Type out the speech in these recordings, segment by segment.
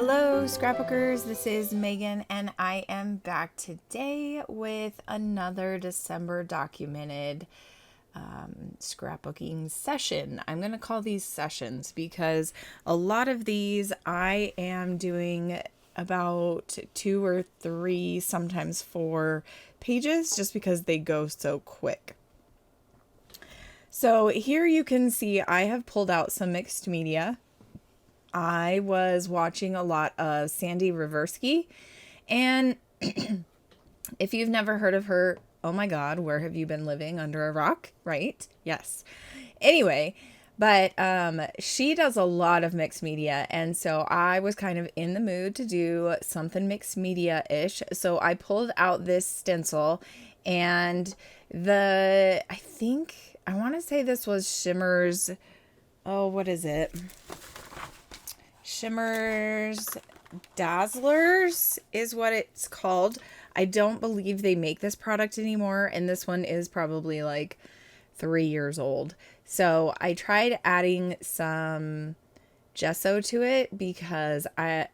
Hello, Scrapbookers. This is Megan, and I am back today with another December documented scrapbooking session. I'm going to call these sessions because a lot of these I am doing about 2 or 3, sometimes 4 pages just because they go so quick. So here you can see I have pulled out some mixed media. I was watching a lot of Sandy Reversky, and if you've never heard of her, oh my God, where have you been living? Under a rock, right? Yes. Anyway, but she does a lot of mixed media, and so I was kind of in the mood to do something mixed media-ish. So I pulled out this stencil, and I want to say this was Shimmer's, oh, what is it? Shimmer's Dazzlers is what it's called. I don't believe they make this product anymore, and this one is probably like 3 years old. So I tried adding some gesso to it because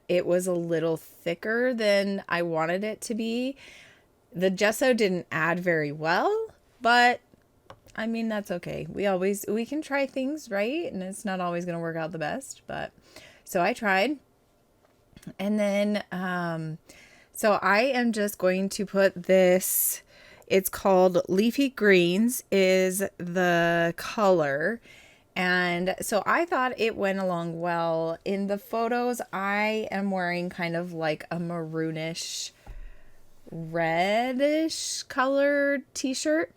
it was a little thicker than I wanted it to be. The gesso didn't add very well, but I mean, that's okay. We can try things, right? And it's not always going to work out the best, but so I tried. And then, so I am just going to put this, it's called Leafy Greens is the color. And so I thought it went along well. In the photos, I am wearing kind of like a maroonish, reddish colored t-shirt.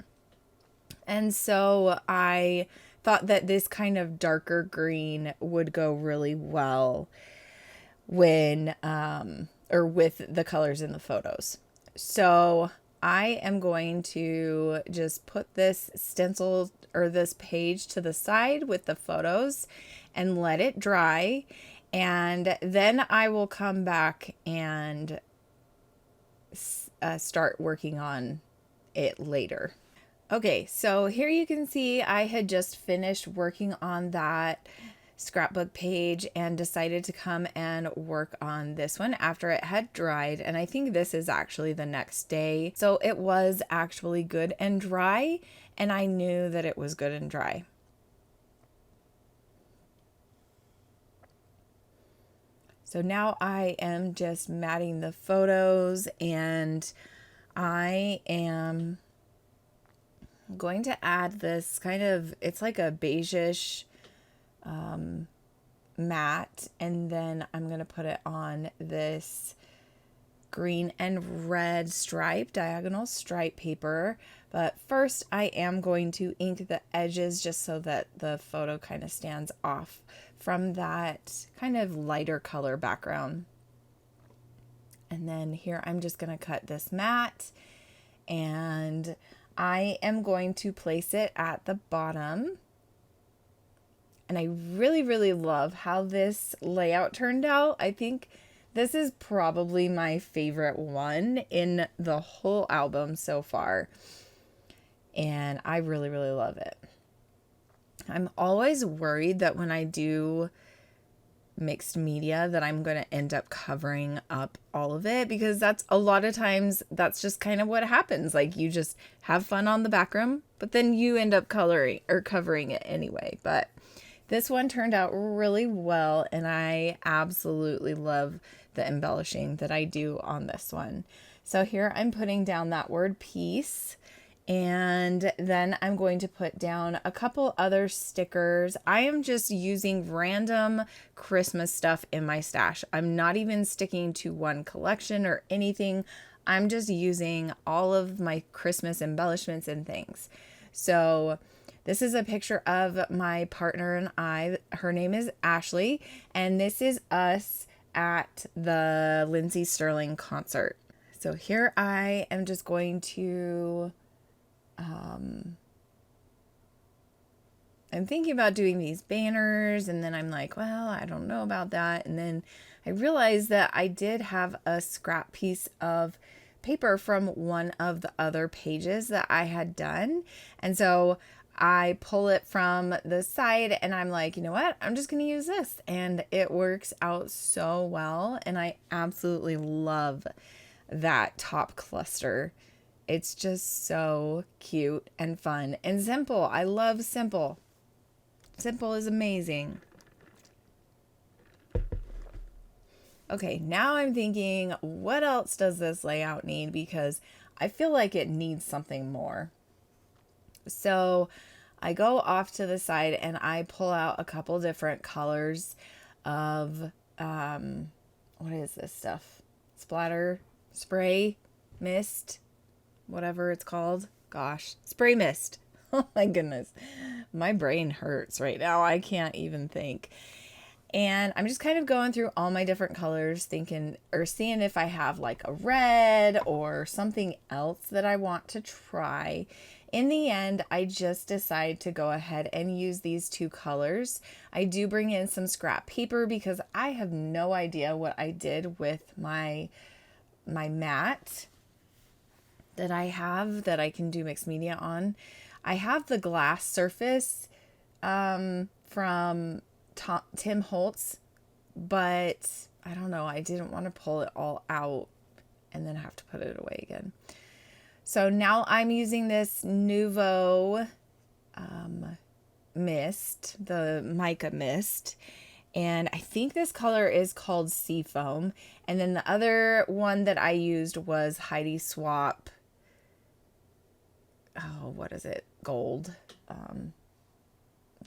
And so I thought that this kind of darker green would go really well when or with the colors in the photos. So I am going to just put this stencil or this page to the side with the photos and let it dry, and then I will come back and start working on it later. Okay, so here you can see I had just finished working on that scrapbook page and decided to come and work on this one after it had dried. And I think this is actually the next day. So it was actually good and dry, and I knew that it was good and dry. So now I am just matting the photos, and I am going to add this kind of, it's like a beigeish matte, and then I'm going to put it on this green and red diagonal stripe paper. But first I am going to ink the edges just so that the photo kind of stands off from that kind of lighter color background. And then here I'm just going to cut this mat, and I am going to place it at the bottom. And I really, really love how this layout turned out. I think this is probably my favorite one in the whole album so far. And I really, really love it. I'm always worried that when I do mixed media that I'm going to end up covering up all of it, because that's a lot of times that's just kind of what happens. Like, you just have fun on the background, but then you end up coloring or covering it anyway. But this one turned out really well, and I absolutely love the embellishing that I do on this one. So here I'm putting down that word peace. And then I'm going to put down a couple other stickers. I am just using random Christmas stuff in my stash. I'm not even sticking to one collection or anything. I'm just using all of my Christmas embellishments and things. So this is a picture of my partner and I. Her name is Ashley, and this is us at the Lindsey Sterling concert. So here I am just going to I'm thinking about doing these banners, and then I'm like, well, I don't know about that. And then I realized that I did have a scrap piece of paper from one of the other pages that I had done. And so I pull it from the side and I'm like, you know what? I'm just going to use this. And it works out so well. And I absolutely love that top cluster. It's just so cute and fun and simple. I love simple. Simple is amazing. Okay, now I'm thinking, what else does this layout need? Because I feel like it needs something more. So I go off to the side and I pull out a couple different colors of, what is this stuff? Splatter, spray, mist, whatever it's called. Gosh, spray mist. Oh my goodness. My brain hurts right now. I can't even think. And I'm just kind of going through all my different colors, thinking or seeing if I have like a red or something else that I want to try. In the end, I just decide to go ahead and use these two colors. I do bring in some scrap paper because I have no idea what I did with my mat that I have that I can do mixed media on. I have the glass surface from Tim Holtz, but I don't know. I didn't want to pull it all out and then have to put it away again. So now I'm using this Nuvo mist, the mica mist. And I think this color is called Seafoam. And then the other one that I used was Heidi Swap. Oh, what is it? Gold.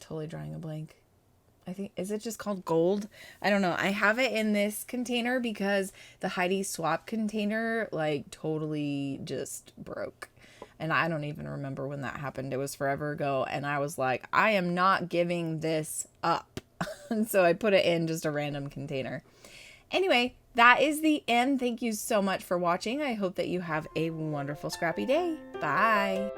Totally drawing a blank. I think, is it just called gold? I don't know. I have it in this container because the Heidi Swap container like totally just broke. And I don't even remember when that happened. It was forever ago. And I was like, I am not giving this up. And so I put it in just a random container. Anyway, that is the end. Thank you so much for watching. I hope that you have a wonderful scrappy day. Bye.